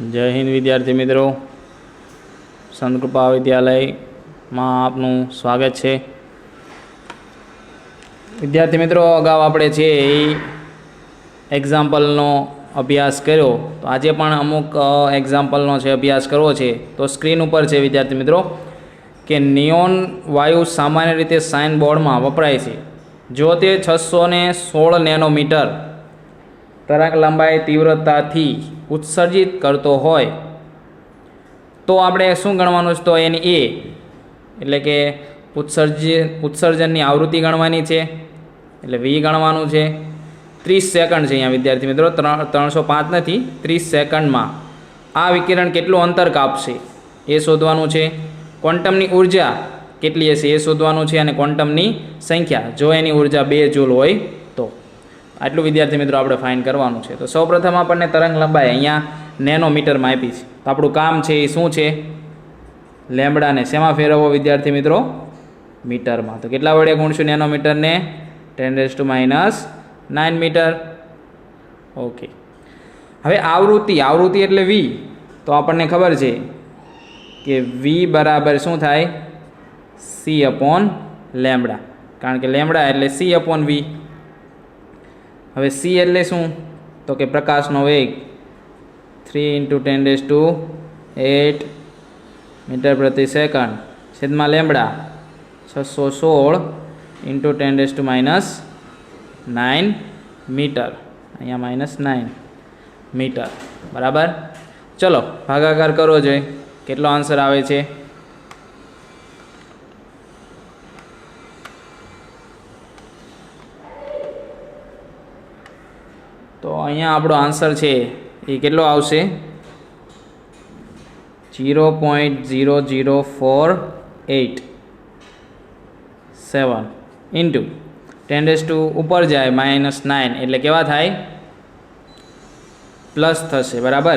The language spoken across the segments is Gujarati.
जय हिंद विद्यार्थी मित्रों, संत कृपा विद्यालय में आपનું स्वागत है। विद्यार्थी मित्रों, अगाऊ आपणे छे एक्जाम्पलनो अभ्यास कर्यो, तो आज पण अमुक एक्जाम्पलनो छे अभ्यास करवो छे। तो स्क्रीन पर छे विद्यार्थी मित्रों कि नियोन वायु सामान्य रीते साइन बोर्ड में वपराय छे। जो ते 616 नेनोमीटर तरंग लंबाई तीव्रता थी उत्सर्जित करतो होय तो आपणे शुं गणवानुं छे? तो एनी ए एटले के उत्सर्जननी आवृत्ति गणवानी छे, एटले वी गणवानुं छे। 30 सेकंड छे अहींया विद्यार्थी मित्रों, 305 नहीं 30 सेकंड में आ विकिरण केटलुं अंतर कापशे ए शोधवानुं छे। क्वोंटमनी ऊर्जा केटली हशे ए शोधवानुं छे अने क्वोंटमनी संख्या जो एनी ऊर्जा 2 जूल होय तो आटलुं विद्यार्थी मित्रों आपणे फाइंड करवानुं छे। तो सौ प्रथम आपणे तरंग लंबाई अहींया नेनोमीटर में आपी छे, तो आपणुं काम छे ए शुं छे? लेम्बडा ने शेमां फेरवવો विद्यार्थी मित्रों? मीटर में। तो केटला वडे गुणशुं नेनोमीटर ने? 10⁻⁹ मीटर। ओके, हवे आवृत्ति एटले वी। तो आपणे खबर छे कि वी बराबर शुं थाय? C/λ, कारण के लेम्बडा एटले C/v। हवे C एटले शुं? तो कि प्रकाशनो वेग 3 × 10⁸ मीटर प्रति सेकंड छेदमां लेम्बडा 616 × 10⁻⁹ मीटर, अहींया -9 मीटर बराबर। चलो भागाकार करवो जोईए, केटलो आंसर आवे छे? तो अहींया आपणो आंसर छे ए केटलो आवशे? 0.00487 इंटू 10 ऊपर जाए -9 एटले केवा थाय? प्लस थशे बराबर।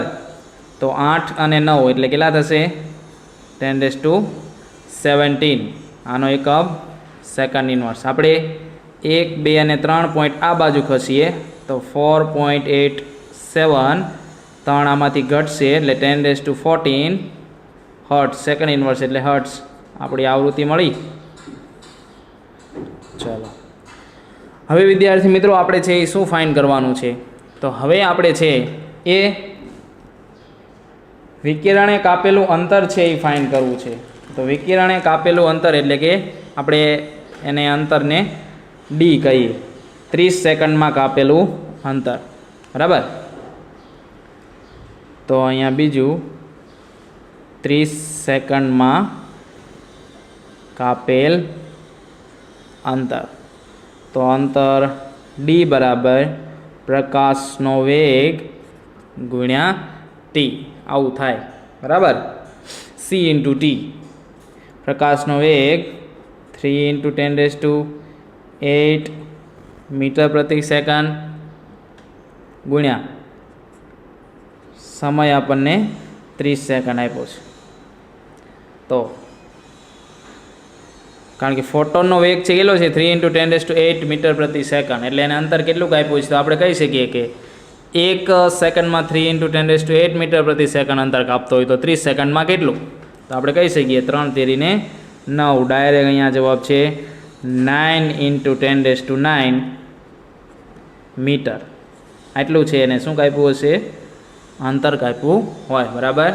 तो 8 અને 9 एटले केटला थशे? 10⁻17 आनो एकम सेकंड इनवर्स। आपणे 1, 2 અને 3 पॉइंट आ बाजू खसीए तो 4.87 3 आमांथी घटशे एटले 10⁻14 हर्ट्ज सेकंड इनवर्स एटले हर्ट्ज आपणी आवृत्ति मळी। चलो हवे विद्यार्थी मित्रों आपणे छे शुं फाइंड करवानुं छे? तो हवे आपणे छे ए विकिरणे कापेलुं अंतर छे ए फाइंड करवुं छे। तो विकिरणे कापेलुं अंतर एटले के आपणे एने अंतरने डी कहीए। 30 सेकंड में कापेलुं अंतर बराबर। तो अहींया बीजू 30 सेकंड में कापेल अंतर, तो अंतर डी बराबर प्रकाशनो वेग गुण्या टी आवुं थाय बराबर। C × T प्रकाशनो वेग 3 × 10⁸ मीटर प्रति सेकंड गुण्या समय आपने 30 सेकंड आप्यो छे। तो कारण के फोटोननो वेग छे केटलो छे? 3 × 10⁸ मीटर प्रति सेकंड, एटले एने अंतर केटलुं आप्युं छे? तो आपणे कही शकीए कि 1 सेकंड में 3 × 10⁸ मीटर प्रति सेकंड अंतर कापतो होय तो 30 सेकंड में केटलुं? तो आपणे कही शकीए 3 × 9 डायरेक्ट अहींया जवाब छे 9 × 10⁹ मीटर। आटलू है ने शू काप्युं हशे? अंतर काप्युं होय बराबर।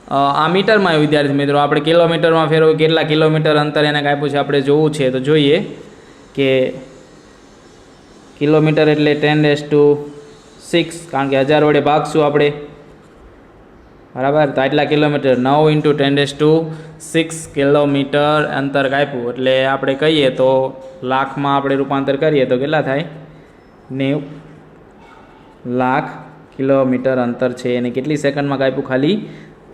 आ मीटर में विद्यार्थी मित्रों आपणे किलोमीटर में फेरवी केटला किलोमीटर अंतर एने काप्युं छे आपणे जोवुं छे। तो जोईए कि किलोमीटर एटले 10⁶, कारण के 1000 वडे भागशुं आपणे बराबर। तो आटला किलोमीटर 9 × 10⁶ किलोमीटर अंतर काप्युं एटले आपणे कहीए तो लाख में आपणे रूपांतर करीए तो केटला थाय? 90 लाख किलोमीटर अंतर है। एने केटली सेकंड में काप्युं? खाली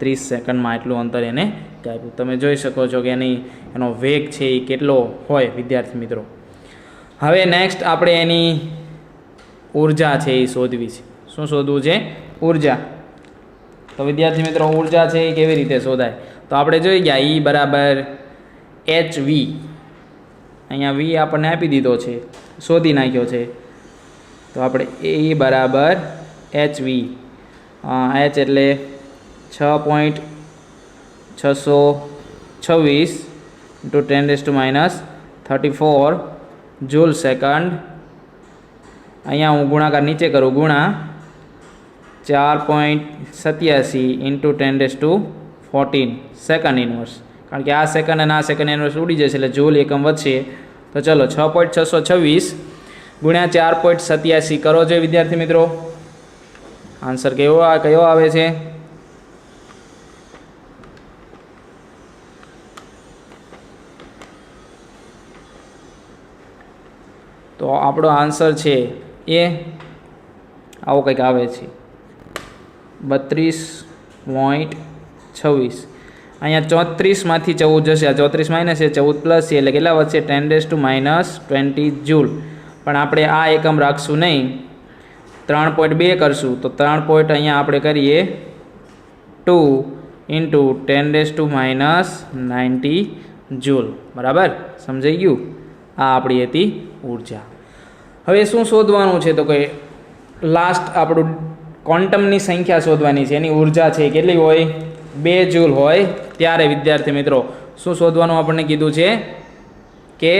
30 सेकंड में आटलुं अंतर एने काप्युं। तमे जोई शको छो कि एनो वेग छे ए केटलो होय विद्यार्थी मित्रों। हवे नेक्स्ट आपणे एनी ऊर्जा छे ए शोधवी छे। शुं शोधवुं छे? ऊर्जा। तो विद्यार्थी मित्रों ऊर्जा छे ए केवी रीते शोधाय? तो आपणे जोई गया E बराबर HV, अहींया V आपणे आपी दीधो छे, शोधी नाख्यो छे। तो આપણે એ બરાબર HV એચ એટલે 6.626 ઇન્ટુ 10⁻34 જૂલ સેકન્ડ. અહીંયા હું ગુણાકાર નીચે કરું, ગુણા 4.87 ઇન્ટુ 10⁻14 સેકન્ડ ઇન્વર્સ, કારણ કે આ સેકન્ડ અને આ સેકન્ડ ઇન્વર્સ ઉડી જશે એટલે જૂલ એકમ વધશે. તો ચલો 6.626 ગુણ્યા 4.87 કરો છો વિદ્યાર્થી મિત્રો. આન્સર કયો આવે છે? તો આપણો આન્સર છે એ આવો કંઈક આવે છે 32.26. અહીંયા 34માંથી 14 જશે, આ 34 માઇનસ છે, 14 પ્લસ છે, એટલે કેટલા વધશે? 10⁻20 જૂલ. પણ આપણે આ એકમ રાખશું નહીં, 3.2 કરશું. તો 3 પોઈન્ટ અહીંયા આપણે કરીએ 2 ઇન્ટુ 10⁻90 જૂલ. બરાબર, સમજાઈ ગયું? આ આપણી હતી ઉર્જા. હવે શું શોધવાનું છે? તો કે લાસ્ટ આપણું ક્વોન્ટમની સંખ્યા શોધવાની છે, એની ઉર્જા છે કેટલી હોય? 2 જૂલ હોય. ત્યારે વિદ્યાર્થી મિત્રો શું શોધવાનું આપણને કીધું છે કે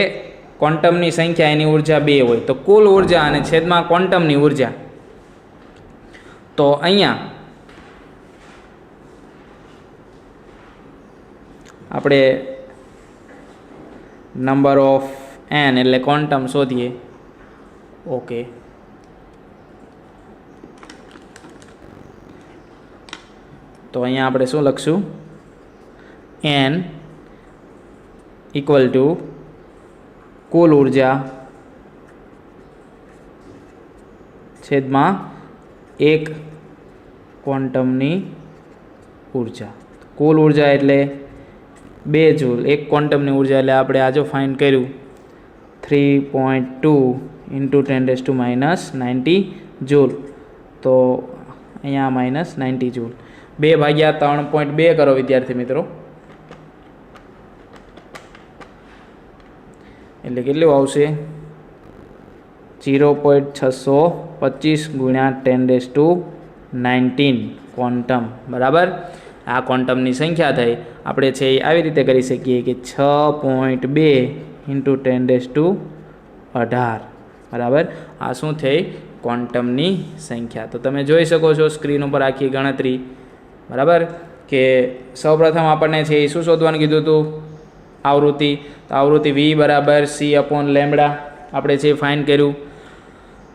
ક્વોન્ટમની સંખ્યા એની ઉર્જા 2 હોય. તો કુલ ઉર્જા અને છેદમાં ક્વોન્ટમની ઉર્જા. તો અહીંયા આપણે નંબર ઓફ એન એટલે ક્વોન્ટમ શોધીએ. ઓકે, તો અહીંયા આપણે શું લખશું? એન ઇક્વલ ટુ કુલ ઉર્જા છેદમાં એક ક્વોન્ટમની ઉર્જા. કુલ ઉર્જા એટલે 2 જૂલ, એક ક્વોન્ટમની ઉર્જા એટલે આપણે આ જો ફાઇન્ડ કર્યું 3.2 ઇન્ટુ 10⁻90 જૂલ. તો અહીંયા -90 જૂલ. 2/3.2 કરો વિદ્યાર્થી મિત્રો, એટલે કેટલું આવશે? 0.625 ગુણ્યા 10⁻19 ક્વોન્ટમ. બરાબર, આ ક્વોન્ટમની સંખ્યા થઈ. આપણે છે એ આવી રીતે કરી શકીએ કે 6.2 ઇન્ટુ 10⁻18. બરાબર, આ શું થઈ? ક્વોન્ટમની સંખ્યા. તો તમે જોઈ શકો છો સ્ક્રીન ઉપર આખી ગણતરી. બરાબર, કે સૌપ્રથમ આપણને છે એ શું શોધવાનું કીધું હતું? આવૃત્તિ. તો આવૃત્તિ V બરાબર C/લેમ્બડા આપણે છે ફાઇન્ડ કર્યું.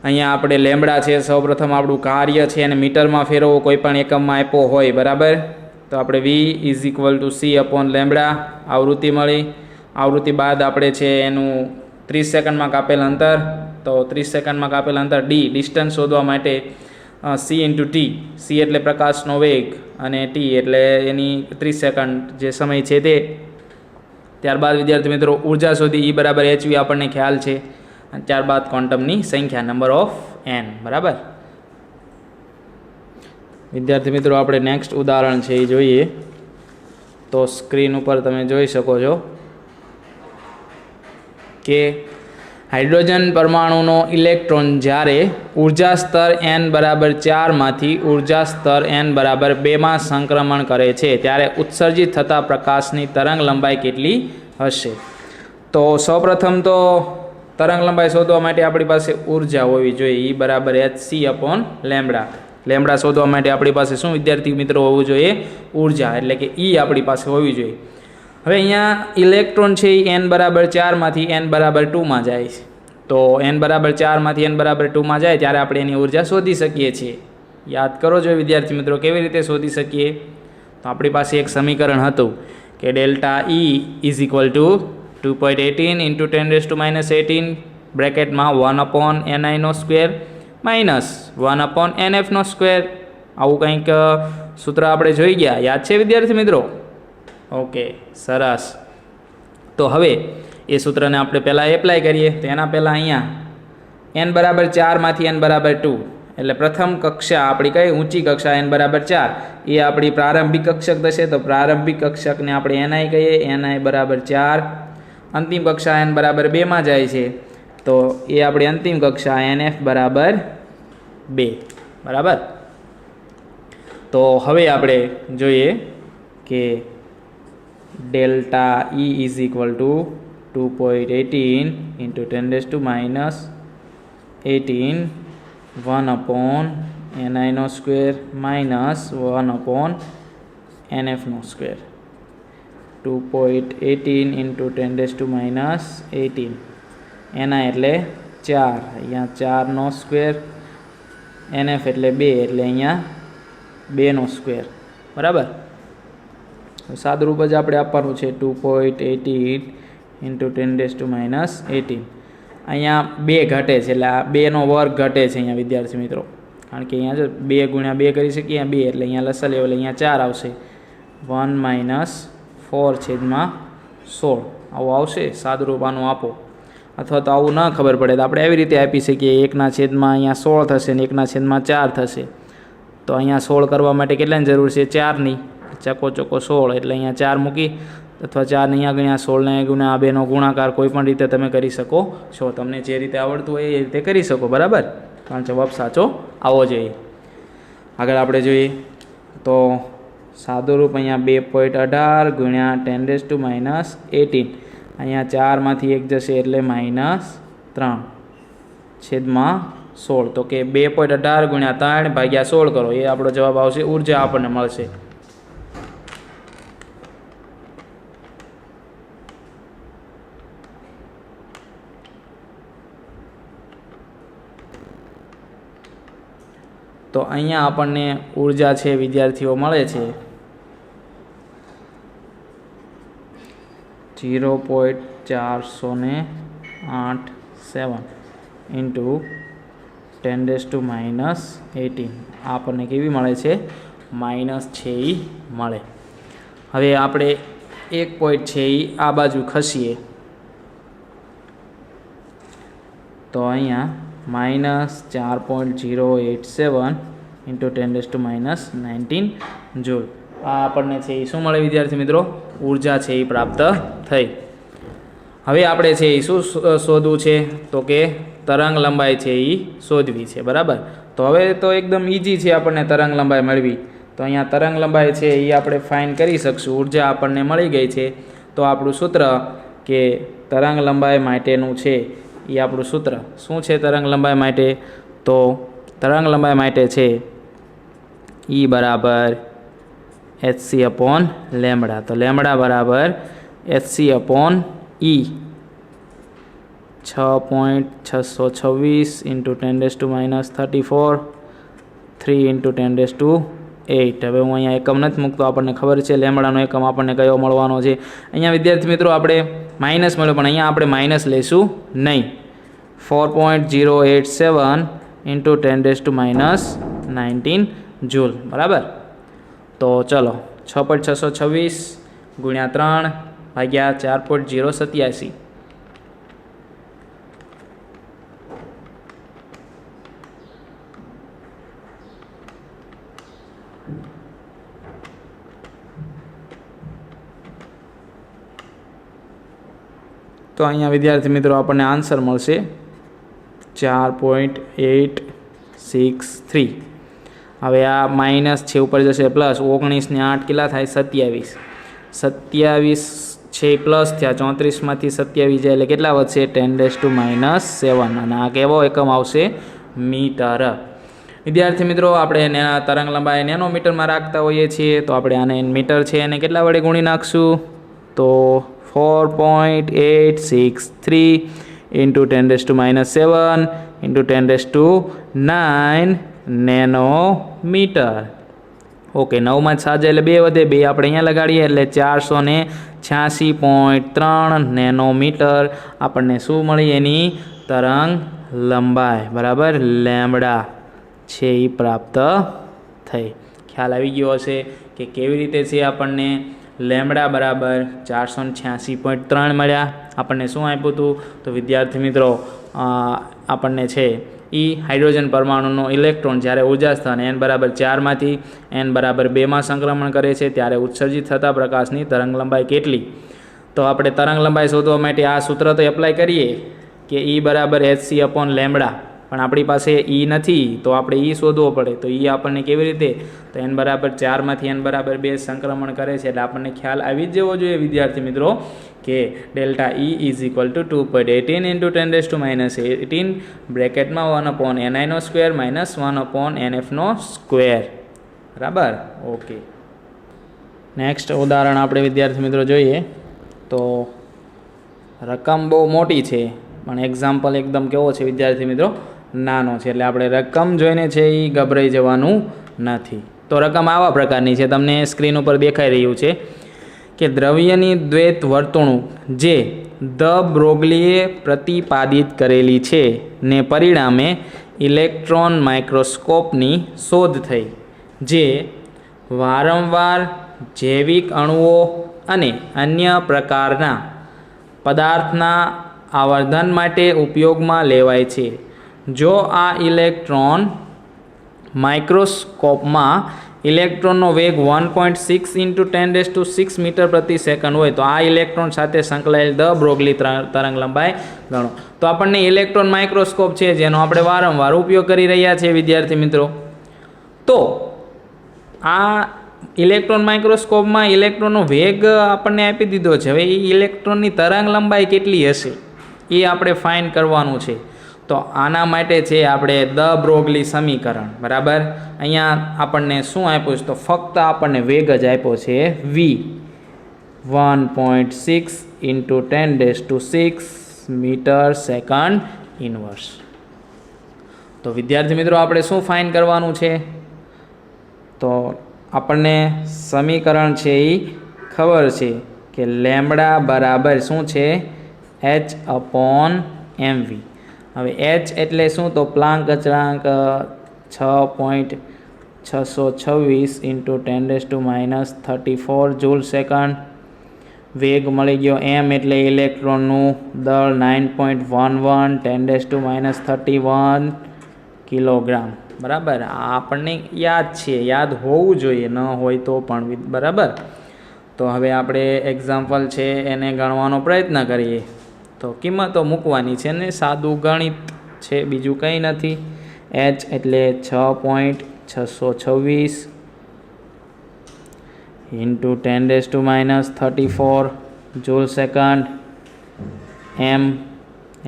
અહીંયા આપણે લેમ્બડા છે, સૌપ્રથમ આપણું કાર્ય છે અને મીટરમાં ફેરવવો કોઈ પણ એકમમાં આપ્યો હોય. બરાબર, તો આપણે V = C/લેમ્બડા આવૃત્તિ મળી. આવૃત્તિ બાદ આપણે છે એનું 30 સેકન્ડમાં કાપેલ અંતર. તો 30 સેકન્ડમાં કાપેલ અંતર D ડિસ્ટન્સ શોધવા માટે C × T. C એટલે પ્રકાશનો વેગ અને T એટલે એની 30 સેકન્ડ જે સમય છે તે. ત્યારબાદ વિદ્યાર્થી મિત્રો ઉર્જા શોધી, E બરાબર hv આપણને ખ્યાલ છે. અને ત્યારબાદ ક્વોન્ટમની સંખ્યા નંબર ઓફ n. બરાબર વિદ્યાર્થી મિત્રો આપણે નેક્સ્ટ ઉદાહરણ છે એ જોઈએ. તો સ્ક્રીન ઉપર તમે જોઈ શકો છો કે હાઇડ્રોજન પરમાણુનો ઇલેક્ટ્રોન જ્યારે ઉર્જા સ્તર n બરાબર 4 માંથી ઉર્જા સ્તર n બરાબર 2 માં સંક્રમણ કરે છે ત્યારે ઉત્સર્જિત થતા પ્રકાશની તરંગ લંબાઈ કેટલી હશે? તો સૌપ્રથમ તો તરંગ લંબાઈ શોધવા માટે આપણી પાસે ઉર્જા હોવી જોઈએ. E બરાબર hc/લેમ્બડા. લેમ્બડા શોધવા માટે આપણી પાસે શું વિદ્યાર્થી મિત્રો હોવું જોઈએ? ઉર્જા, એટલે કે E આપણી પાસે હોવી જોઈએ. હવે અહીંયા ઇલેક્ટ્રોન છે એ n બરાબર 4 માંથી n બરાબર 2 માં જાય છે. તો n બરાબર 4 માંથી n બરાબર 2 માં જાય ત્યારે આપણે એની ઉર્જા શોધી શકીએ છીએ. યાદ કરો જો વિદ્યાર્થી મિત્રો કેવી રીતે શોધી શકીએ? તો આપણી પાસે એક સમીકરણ હતું કે delta E = 2.18 into 10⁻18 બ્રેકેટમાં 1/ni² minus 1/nf². આવું કંઈક સૂત્ર આપણે જોઈ ગયા, યાદ છે વિદ્યાર્થી મિત્રો? ઓકે, સરસ. તો હવે એ સૂત્રને આપણે પહેલાં એપ્લાય કરીએ. તો એના પહેલાં અહીંયા n બરાબર 4 માંથી n બરાબર 2 એટલે પ્રથમ કક્ષા આપણી કઈ ઊંચી કક્ષા n બરાબર 4 એ આપણી પ્રારંભિક કક્ષક થશે. તો પ્રારંભિક કક્ષકને આપણે ni કહીએ, ni બરાબર 4. અંતિમ કક્ષા n બરાબર 2 માં જાય છે તો એ આપણી અંતિમ કક્ષા nf બરાબર 2. બરાબર, તો હવે આપણે જોઈએ કે delta E is equal to 2.18 into 10⁻18 1/ni² minus 1/nf². 2.18 into 10⁻18 એના એટલે 4, અહીંયા 4² NF એટલે 2 એટલે અહીંયા 2², બરાબર. સાદુરૂપ જ આપણે આપવાનું છે 2.18 ઇન્ટુ 10⁻18. અહીંયા 2 ઘટે છે એટલે આ 2નો વર્ગ ઘટે છે અહીંયા વિદ્યાર્થી મિત્રો, કારણ કે અહીંયા જો 2 ગુણ્યા 2 કરી શકીએ, અહીંયા 2 એટલે અહીંયા લસા લેવલ અહીંયા 4 આવશે. 1-4/16 આવું આવશે. સાદુરૂપ આનું આપો, અથવા તો આવું ન ખબર પડે તો આપણે એવી રીતે આપી શકીએ 1/16 અહીંયા 16 થશે ને 1/4 થશે. તો અહીંયા 16 કરવા માટે કેટલાની જરૂર છે? 4ની. ચોકો 16 એટલે અહીંયા 4 મૂકી અથવા 4 અહીંયા ગુણ્યા 16 ગુણ્યા આ બેનો ગુણાકાર કોઈ પણ રીતે તમે કરી શકો છો. તમને જે રીતે આવડતું હોય એ રીતે કરી શકો, બરાબર. કારણ જવાબ સાચો આવવો જોઈએ. આગળ આપણે જોઈએ તો સાદુરૂપ અહીંયા 2.18 ગુણ્યા 10⁻18. અહીંયા 4માંથી 1 જશે એટલે -3/16. તો કે 2.18 ગુણ્યા 3/16 કરો, એ આપણો જવાબ આવશે. ઉર્જા આપણને મળશે. તો અહીંયા આપણને ઉર્જા છે વિદ્યાર્થીઓ મળે છે 0.487 ઇન્ટુ 10⁻18. આપણને કેવી મળે છે? -6 મળે. હવે આપણે એક પોઈન્ટ છે એ આ બાજુ ખસીએ તો અહીંયા -4.087 ઇન્ટુ 10⁻19 જૂલ. આ આપણને છે એ શું મળે વિદ્યાર્થી મિત્રો? ઉર્જા છે એ પ્રાપ્ત થઈ. હવે આપણે છે એ શું શોધવું છે? તો કે તરંગ લંબાઈ છે એ શોધવી છે, બરાબર. તો હવે તો એકદમ ઇઝી છે આપણને તરંગ લંબાઈ મેળવી. તો અહીંયા તરંગ લંબાઈ છે એ આપણે ફાઇન કરી શકશું. ઉર્જા આપણને મળી ગઈ છે. તો આપણું સૂત્ર કે તરંગ લંબાઈ માટેનું છે એ આપણું સૂત્ર શું છે? તરંગ લંબાઈ માટે તો તરંગ લંબાઈ માટે છે E બરાબર hc/λ. તો લેમડા બરાબર hc/E 6.626 ઇન્ટુ 10⁻34 3 ઇન્ટુ 10⁸. હવે હું અહીંયા એકમ નથી મૂકતો, આપણને ખબર છે લેમડાનો એકમ આપણને કયો મળવાનો છે. અહીંયા વિદ્યાર્થી મિત્રો આપણે માઇનસ મળ્યો, પણ અહીંયા આપણે માઇનસ લઈશું નહીં. 4.087 ઇન્ટુ 10⁻19 જૂલ, બરાબર. તો ચલો 6.626 ગુણ્યા 3 ભાગ્યા 4.087. તો અહીંયા વિદ્યાર્થી મિત્રો આપણને આન્સર મળશે 4.863. હવે આ માઇનસ છે ઉપર જશે પ્લસ. 19 ને 8 કેટલા થાય? 27. 27 છે પ્લસ થયા. 34માંથી 27 જાય એટલે કેટલા વધશે? 10⁻7. અને આ કેવો એકમ આવશે? મીટર. વિદ્યાર્થી મિત્રો આપણે તરંગ લંબાઈ નેનોમીટરમાં રાખતા હોઈએ છીએ, તો આપણે આને મીટર છે એને કેટલા વડે ગુણી નાખશું? તો 4.863 ઇન્ટુ 10⁻7 ઇન્ટુ 10⁹ નેનોમીટર. ઓકે, 9માં 7 જાય એટલે 2 વધે. 2 આપણે અહીંયા લગાડીએ એટલે 486.3 નેનોમીટર આપણને શું મળી? એની તરંગ લંબાઈ, બરાબર, લેમ્બડા છે એ પ્રાપ્ત થઈ. ખ્યાલ આવી ગયો હશે કે કેવી રીતે છે આપણને લેમ્બડા બરાબર 486.3 મળ્યા. આપણને શું આપ્યું હતું? તો વિદ્યાર્થી મિત્રો આપણને છે એ હાઇડ્રોજન પરમાણુનો ઇલેક્ટ્રોન જ્યારે ઉર્જા સ્થાન n બરાબર 4માંથી n બરાબર 2માં સંક્રમણ કરે છે ત્યારે ઉત્સર્જિત થતા પ્રકાશની તરંગ લંબાઈ કેટલી? તો આપણે તરંગ લંબાઈ શોધવા માટે આ સૂત્ર તો એપ્લાય કરીએ કે E બરાબર hc/λ, પણ આપણી પાસે ઈ નથી તો આપણે ઈ શોધવો પડે. તો ઈ આપણને કેવી રીતે, તો n બરાબર 4 માંથી n બરાબર 2 સંક્રમણ કરે છે એટલે આપણને ખ્યાલ આવી જ જવો જોઈએ વિદ્યાર્થી મિત્રો કે delta E is equal to 2.18 into 10⁻18 બ્રેકેટમાં 1/ni² minus 1/nf². બરાબર. ઓકે, નેક્સ્ટ ઉદાહરણ આપણે વિદ્યાર્થી મિત્રો જોઈએ. તો રકમ બહુ મોટી છે પણ એક્ઝામ્પલ એકદમ કેવો છે વિદ્યાર્થી મિત્રો, નાનો છે. એટલે આપણે રકમ જોઈને છે એ ગભરાઈ જવાનું નથી. તો રકમ આવા પ્રકારની છે, તમને સ્ક્રીન ઉપર દેખાઈ રહ્યું છે કે દ્રવ્યની દ્વૈત વર્તણૂક જે ધ બ્રોગલીએ પ્રતિપાદિત કરેલી છે ને પરિણામે ઇલેક્ટ્રોન માઇક્રોસ્કોપની શોધ થઈ, જે વારંવાર જૈવિક અણુઓ અને અન્ય પ્રકારના પદાર્થના આવર્ધન માટે ઉપયોગમાં લેવાય છે. જો આ ઇલેક્ટ્રોન માઇક્રોસ્કોપમાં ઇલેક્ટ્રોનનો વેગ 1.6 ઇન્ટુ 10⁻6 મીટર પ્રતિ સેકન્ડ હોય તો આ ઇલેક્ટ્રોન સાથે સંકળાયેલ ધ બ્રોગલી તરંગ લંબાઈ ગણો. તો આપણને ઇલેક્ટ્રોન માઇક્રોસ્કોપ છે જેનો આપણે વારંવાર ઉપયોગ કરી રહ્યા છીએ વિદ્યાર્થી મિત્રો. તો આ ઇલેક્ટ્રોન માઇક્રોસ્કોપમાં ઇલેક્ટ્રોનનો વેગ આપણને આપી દીધો છે. હવે એ ઇલેક્ટ્રોનની તરંગ લંબાઈ કેટલી હશે એ આપણે ફાઇન્ડ કરવાનું છે. તો આના માટે છે આપણે ધ બ્રોગલી સમીકરણ. બરાબર. અહીંયા આપણને શું આપ્યું છે, તો ફક્ત આપણને વેગ જ આપ્યો છે v 1.6 into 10⁻6 metre second inverse. તો વિદ્યાર્થી મિત્રો આપણે શું ફાઇન્ડ કરવાનું છે, તો આપણને સમીકરણ છે એ ખબર છે કે લેમ્બડા બરાબર શું છે, h/mv. હવે h એટલે શું, તો પ્લાન્ક અચળાંક 6.626 ઇન્ટુ 10⁻34 જૂલ સેકન્ડ. વેગ મળી ગયો m એટલે ઇલેક્ટ્રોનનું દળ 9.11 10⁻31 કિલોગ્રામ. બરાબર. આ આપણને યાદ છે, યાદ હોવું જોઈએ, ન હોય તો પણ. બરાબર. તો હવે આપણે એક્ઝામ્પલ છે એને ગણવાનો પ્રયત્ન કરીએ. તો કિંમતો મૂકવાની છે ને સાદું ગણિત છે, બીજું કંઈ નથી. h એટલે 6.626 ઇન્ટુ 10⁻34 જૂલ સેકન્ડ. m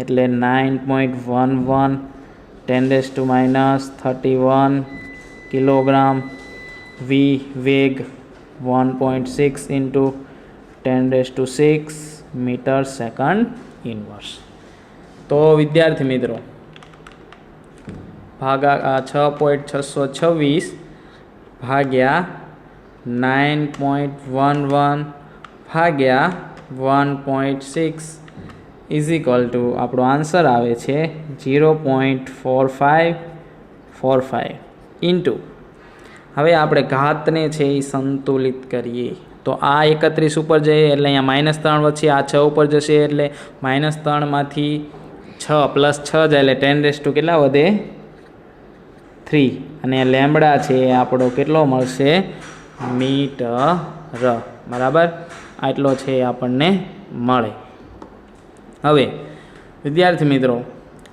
એટલે 9.11 10⁻31 કિલોગ્રામ. v વેગ 1.6 ઇન્ટુ 10⁻6 મીટર સેકન્ડ ઇન્વર્સ. તો વિદ્યાર્થી મિત્રો ભાગા 6.626 ભાગ્યા 9.11 ભાગ્યા 1.6 ઇઝ ઇક્વલ ટુ આપણો આન્સર આવે છે 0.4545 ઇન્ટુ. હવે આપણે ઘાતને છે એ સંતુલિત કરીએ. તો આ 31 ઉપર જઈએ એટલે અહીંયા -3 વચ્ચે, આ 6 ઉપર જશે એટલે -3 માંથી 6 પ્લસ 6 જાય એટલે 10 કેટલા વધે 3. અને લેમ્બડા છે એ આપણો કેટલો મળશે, મીટર. બરાબર. આટલો છે એ આપણને મળે. હવે વિદ્યાર્થી મિત્રો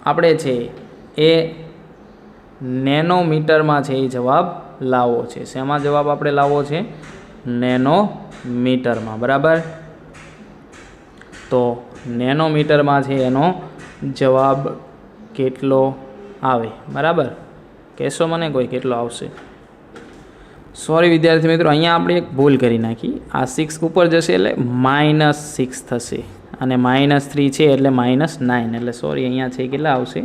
આપણે છે એ નેનોમીટરમાં છે એ જવાબ લાવવો છે. શેમાં જવાબ આપણે લાવવો છે, નેનોમીટરમાં. બરાબર. તો નેનોમીટરમાં છે એનો જવાબ કેટલો આવે, બરાબર, કહેશો મને કોઈ કેટલો આવશે? સોરી વિદ્યાર્થી મિત્રો, અહીંયા આપણે એક ભૂલ કરી નાખી. આ 6 ઉપર જશે એટલે -6 થશે અને -3 છે એટલે -9 એટલે સોરી અહીંયા છે કેટલા આવશે,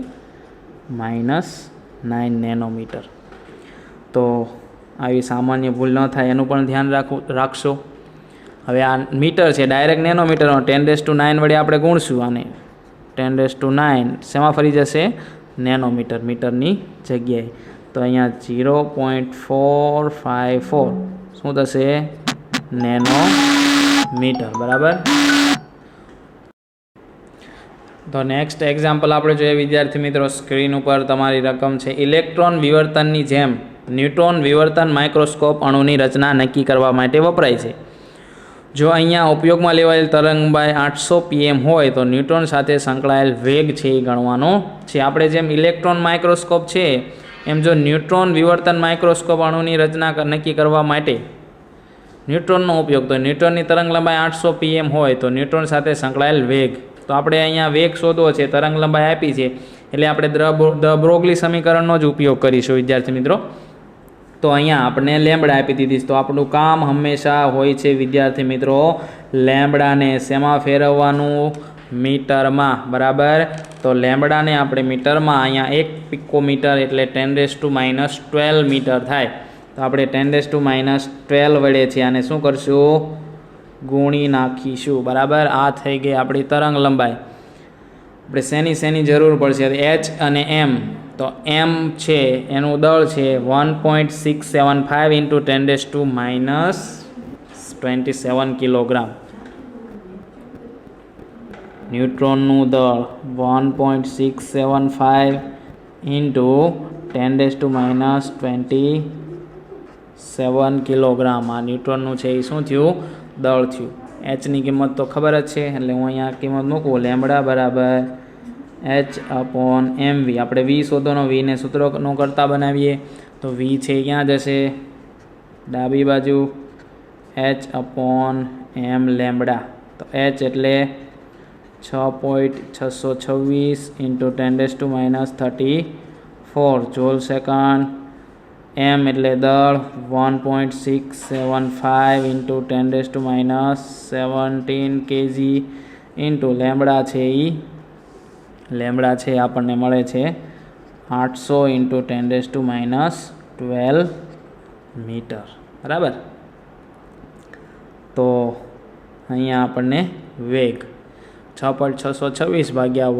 -9 નેનોમીટર. તો આવી સામાન્ય ભૂલ ન થાય એનું પણ ધ્યાન રાખશો. હવે આ મીટર છે ડાયરેક્ટ નેનોમીટરનો 10⁻9 વડે આપણે ગુણશું આને. 10⁻9 શેમાં ફરી જશે, નેનોમીટર, મીટરની જગ્યાએ. તો અહીંયા 0.454 શું થશે, નેનોમીટર. બરાબર. તો નેક્સ્ટ એક્ઝામ્પલ આપણે જોઈએ વિદ્યાર્થી મિત્રો. સ્ક્રીન ઉપર તમારી રકમ છે. ઇલેક્ટ્રોન વિવર્તનની જેમ ન્યુટ્રોન વિવર્તન માઇક્રોસ્કોપ અણુની રચના નક્કી કરવા માટે વપરાય છે. જો અહીંયા ઉપયોગમાં લેવાયેલ તરંગલંબાઈ 800 pm હોય તો ન્યુટ્રોન સાથે સંકળાયેલ વેગ છે એ ગણવાનો છે. આપણે જેમ ઇલેક્ટ્રોન માઇક્રોસ્કોપ છે એમ જો ન્યુટ્રોન વિવર્તન માઇક્રોસ્કોપ અણુની રચના નક્કી કરવા માટે ન્યુટ્રોનનો ઉપયોગ, તો ન્યુટ્રોનની તરંગલંબાઈ 800 pm હોય તો ન્યુટ્રોન સાથે સંકળાયેલ વેગ, તો આપણે અહીંયા વેગ શોધવો છે, તરંગલંબાઈ આપી છે એટલે આપણે દ બ્રોગલી સમીકરણનો જ ઉપયોગ કરીશું વિદ્યાર્થી મિત્રો. તો અહીંયા આપણે લેમ્બડા આપી દીધી, તો આપણું કામ હંમેશા હોય છે વિદ્યાર્થી મિત્રો લેમ્બડાને શેમાં ફેરવવાનું? મીટરમાં. બરાબર, તો લેમ્બડાને આપણે મીટરમાં, અહીંયા 1 પિકોમીટર એટલે 10⁻12 મીટર થાય, તો આપણે 10⁻12 વડે છે આને શું કરશું? ગુણી નાખીશું. બરાબર, આ થઈ ગઈ આપણી તરંગ લંબાઈ. આપણે શેની જરૂર પડશે? એચ અને એમ. તો એમ છે એનું દળ છે 1.675 ઇન્ટુ 10⁻27 કિલોગ્રામ. ન્યુટ્રોનનું દળ 1.675 ઇન્ટુ 10⁻27 કિલોગ્રામ. આ ન્યુટ્રોનનું છે એ શું થયું? દળ થયું. એચની કિંમત તો ખબર જ છે એટલે હું અહીંયા કિંમત મૂકું. લેમ્બડા બરાબર H/mv. આપણે વી શોધવાનો, વીને સૂત્રનો કરતા બનાવીએ તો વી છે ક્યાં જશે? ડાબી બાજુ. H/m લેમ્બડા, તો H એટલે 6.626 ઇન્ટુ 10⁻34 જોલ સેકન્ડ. એમ એટલે દળ 1.675 ઇન્ટુ 10⁻17 kg ઇન્ટુ લેમ્બડા છે એ લેમ્બડા છે આપણને મળે છે 800 ઇન્ટુ 10⁻12 મીટર. બરાબર, તો અહીંયા આપણને વેગ 6.626 ભાગ્યા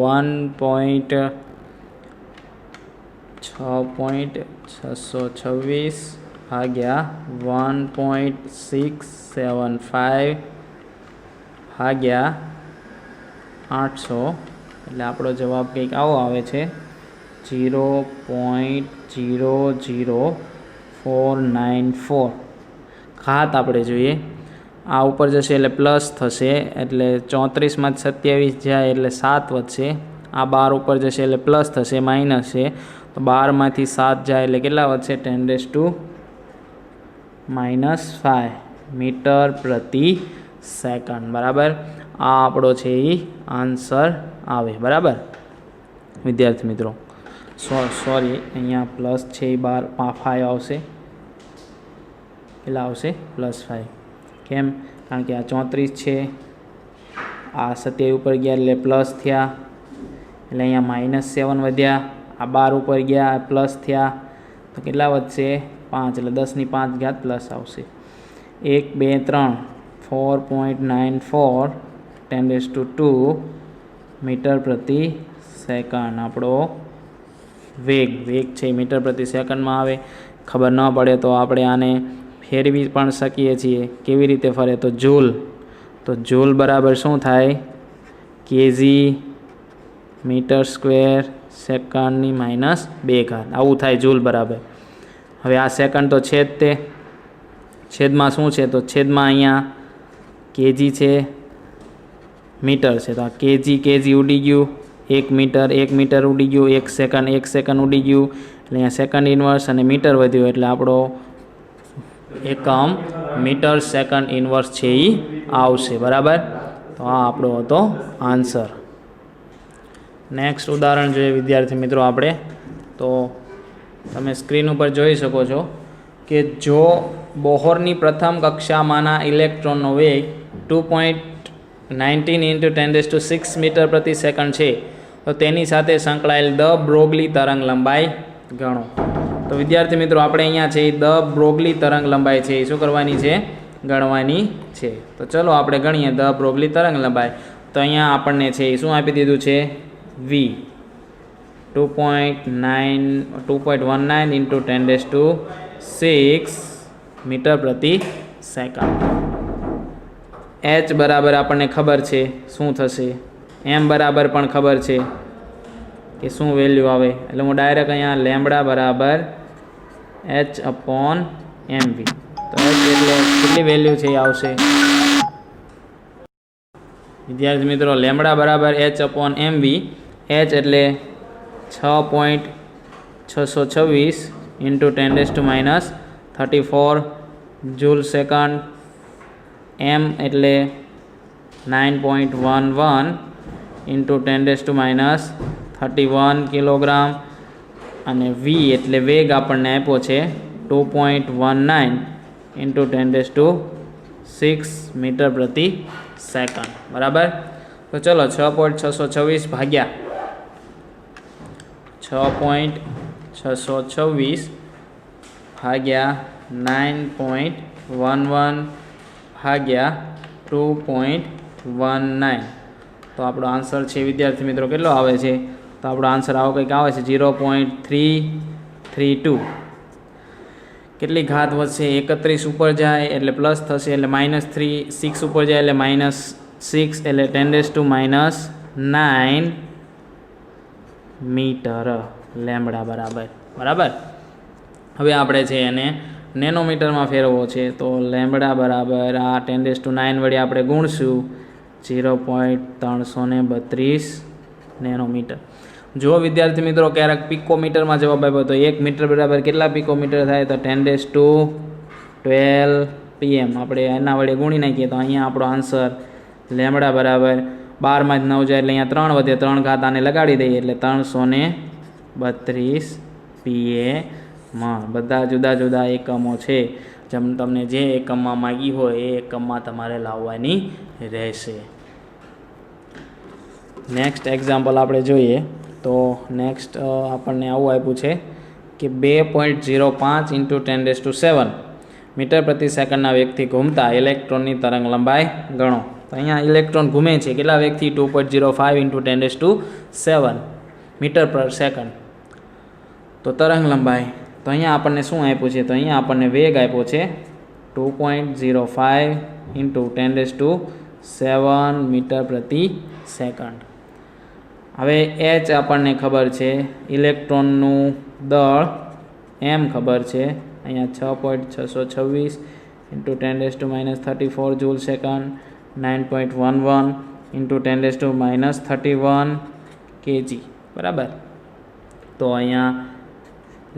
6.626 ભાગ્યા 1.675 ભાગ્યા 800 એટલે આપણો જવાબ કંઈક આવો આવે છે 0.00494. ઘાત આપણે જોઈએ, આ ઉપર જશે એટલે પ્લસ થશે એટલે 34માંથી 27 જાય એટલે 7 વધશે. આ 12 ઉપર જશે એટલે પ્લસ થશે, માઇનસ છે તો 12માંથી 7 જાય એટલે કેટલા વધશે? 10⁻⁵ મીટર પ્રતિ સેકન્ડ. બરાબર, આ આપણો છે એ આન્સર આવે. બરાબર વિદ્યાર્થી મિત્રો, સોરી અહીંયા પ્લસ છે એ 5 આવશે. કેટલા આવશે? +5. કેમ? કારણ કે આ 34 છે, આ 27 ઉપર ગયા એટલે પ્લસ થયા એટલે અહીંયા -7 વધ્યા. આ 12 ઉપર ગયા પ્લસ થયા તો કેટલા વધશે? 5 એટલે 10⁵ પ્લસ આવશે. 1 2 3 4.94 10⁻² મીટર પ્રતિ સેકન્ડ આપણો વેગ છે મીટર પ્રતિ સેકન્ડમાં આવે. ખબર ન પડે તો આપણે આને ફેરવી પણ શકીએ છીએ. કેવી રીતે ફરે? તો જૂલ. તો જૂલ બરાબર શું થાય? કેજી મીટર સ્ક્વેર સેકન્ડની -2 આવું થાય જૂલ બરાબર. હવે આ સેકન્ડ તો છે જ, તે છેદમાં શું છે? તો છેદમાં અહીંયા કેજી છે, મીટર છે, તો આ કેજી ઉડી ગયું. 1 મીટર ઉડી ગયું. 1 સેકન્ડ ઉડી ગયું એટલે અહીંયા સેકન્ડ ઇન્વર્સ અને મીટર વધ્યું એટલે આપણો એકમ મીટર સેકન્ડ ઇન્વર્સ છે એ આવશે. બરાબર, તો આ આપણો હતો આન્સર. નેક્સ્ટ ઉદાહરણ જોઈએ વિદ્યાર્થી મિત્રો આપણે. તો તમે સ્ક્રીન ઉપર જોઈ શકો છો કે જો બોહરની પ્રથમ કક્ષામાંના ઇલેક્ટ્રોનનો વેગ 2.19 ઇન્ટુ 10⁻6 મીટર પ્રતિ સેકન્ડ છે તો તેની સાથે સંકળાયેલ દ બ્રોગલી તરંગ લંબાઈ ગણો. તો વિદ્યાર્થી મિત્રો આપણે અહીંયા છે દ બ્રોગલી તરંગ લંબાઈ છે એ શું કરવાની છે? ગણવાની છે. તો ચલો આપણે ગણીએ દ બ્રોગલી તરંગ લંબાઈ. તો અહીંયા આપણને છે એ શું આપી દીધું છે? વી 2.19 ઇન્ટુ 10⁻6 મીટર પ્રતિ સેકન્ડ. એચ બરાબર આપણને ખબર છે શું થશે, એમ બરાબર પણ ખબર છે કે શું વેલ્યુ આવે એટલે હું ડાયરેક્ટ અહીંયા લેમ્બડા બરાબર H/mv. તો H એટલે કેટલી વેલ્યુ છે એ આવશે વિદ્યાર્થી મિત્રો લેમડા બરાબર h/mv. h એટલે 6.626 ઇન્ટુ 10⁻34 જૂલ સેકન્ડ. m એટલે 9.11 ઇન્ટુ 10⁻31 કિલોગ્રામ. અને v એટલે વેગ આપણને આપ્યો છે 2.19 ઇન્ટુ 10⁻6 મીટર પ્રતિ સેકન્ડ. બરાબર. તો ચલો 6.626 ભાગ્યા 6.626 ભાગ્યા 9.11 ભાગ્યા 2.19. તો આપણો આન્સર છે વિદ્યાર્થી મિત્રો કેટલો આવે છે? તો આપણો આન્સર આવો કંઈક આવે છે 0.332. કેટલી ઘાત વધશે? 31 ઉપર જાય એટલે પ્લસ થશે એટલે -3, 6 ઉપર જાય એટલે -6 એટલે 10⁻9 મીટર લેમ્બડા બરાબર. બરાબર. હવે આપણે છે એને નેનોમીટરમાં ફેરવવો છે. તો લેમ્બડા બરાબર આ 10⁻9 વડે આપણે ગુણશું 0.332 નેનોમીટર. જો વિદ્યાર્થી મિત્રો ક્યારેક પિકોમીટરમાં જવાબ આપ્યો તો 1 મીટર બરાબર કેટલા પિકોમીટર થાય? તો 10⁻12 pm. આપણે એના વડે ગુણી નાખીએ તો અહીંયા આપણો આન્સર લેમ્બડા બરાબર 12 માંથી 9 જાય એટલે અહીંયા 3 વધે, 3 ઘાત આને લગાડી દઈએ એટલે 332 pm. બધા જુદા જુદા એકમો છે. જેમ તમને જે એકમમાં માગી હોય એ એકમમાં તમારે લાવવાની રહેશે. નેક્સ્ટ એક્ઝામ્પલ આપણે જોઈએ. તો નેક્સ્ટ આપણને આવું આપ્યું છે કે 2.05 ઇન્ટુ 10⁻7 મીટર પ્રતિ સેકન્ડના વેગથી ઘૂમતા ઇલેક્ટ્રોનની તરંગ લંબાઈ ગણો. તો અહીંયા ઇલેક્ટ્રોન ઘૂમે છે કેટલા વેગથી? 2.05 ઇન્ટુ 10⁻7 મીટર પર સેકન્ડ. તો તરંગ લંબાઈ તો અહીંયા આપણને શું આપ્યું છે? તો અહીંયા આપણને વેગ આપ્યો છે 2.05 ઇન્ટુ 10⁻7 મીટર પ્રતિ સેકન્ડ. હવે h આપણને ખબર છે, ઇલેક્ટ્રોનનું દળ m ખબર છે. અહીંયા 6.626 into 10⁻34 joule second, 9.11 into 10⁻31 kg. બરાબર. તો અહીંયા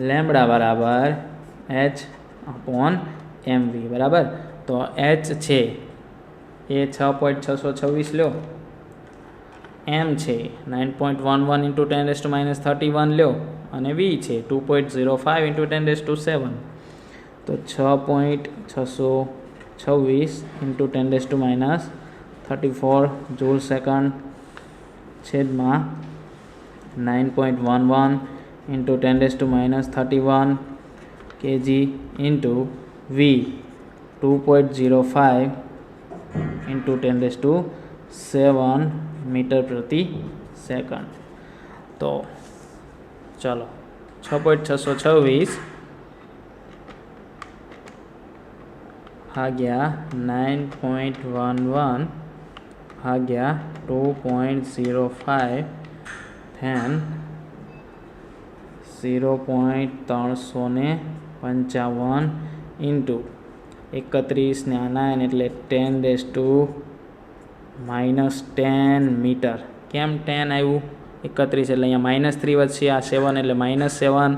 લેમ્બડા બરાબર h/mv. બરાબર. તો h છે એ 6.626 લ્યો, m છે 9.11 ઇન્ટુ 10⁻31 લ્યો અને v છે 2.05 ઇન્ટુ 10⁻7. તો 6.626 ઇન્ટુ 10⁻34 જૂલ સેકન્ડ છેદમાં 9.11 into 10⁻31 kg into v 2.05 into 10⁻7 metre પ્રતિ સેકન્ડ. તો ચલો 6.626 ભાગ્યા 9.11 ભાગ્યા 2.05 ધેન 0.355 ઇન્ટુ 31 ને 9 એટલે 10⁻10 મીટર. કેમ 10 આવ્યું? 31 એટલે અહીંયા -3 વધશે, આ 7 એટલે -7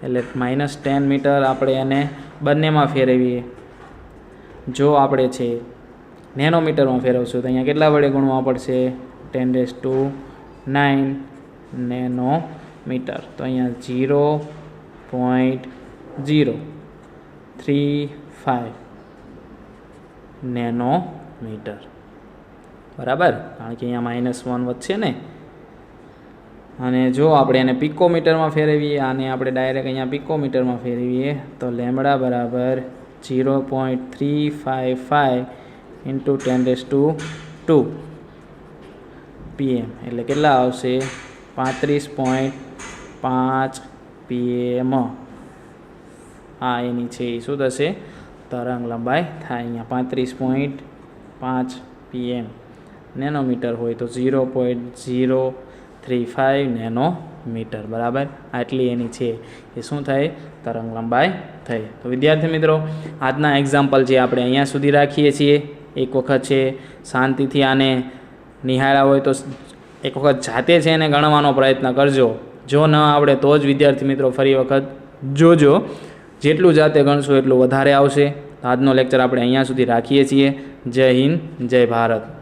એટલે -10 મીટર. આપણે એને બંનેમાં ફેરવીએ. જો આપણે છે નેનોમીટરમાં ફેરવશું તો અહીંયા કેટલા વડે ગુણવા પડશે? 10⁻9 નેનોમીટર. તો અહીંયા 0.035 નેનોમીટર. બરાબર. કારણ કે અહીંયા -1 વધશે ને. અને જો આપણે એને પિકોમીટરમાં ફેરવીએ, આને આપણે ડાયરેક્ટ અહીંયા પિકોમીટરમાં ફેરવીએ તો લેમ્બડા બરાબર 0.355 ઇન્ટુ 10⁻2 pm એટલે કેટલા આવશે? 35.5 pm. હા એની છે એ શું થશે? તરંગ લંબાઈ થાય. અહીંયા 35.5 pm નેનોમીટર હોય તો 0.035 નેનોમીટર. બરાબર. આટલી એની છે એ શું થાય? તરંગ લંબાઈ થઈ. તો વિદ્યાર્થી મિત્રો આજના એક્ઝામ્પલ જે આપણે અહીંયા સુધી રાખીએ છીએ. એક વખત છે શાંતિથી આને નિહાળ્યા હોય તો એક વખત જાતે છે એને ગણવાનો પ્રયત્ન કરજો. જો ન આવડે તો જ વિદ્યાર્થી મિત્રો ફરી વખત જોજો. જેટલું જાતે ગણશો એટલું વધારે આવશે. આજનો લેક્ચર આપણે અહીંયા સુધી રાખીએ છીએ. જય હિન્દ, જય ભારત.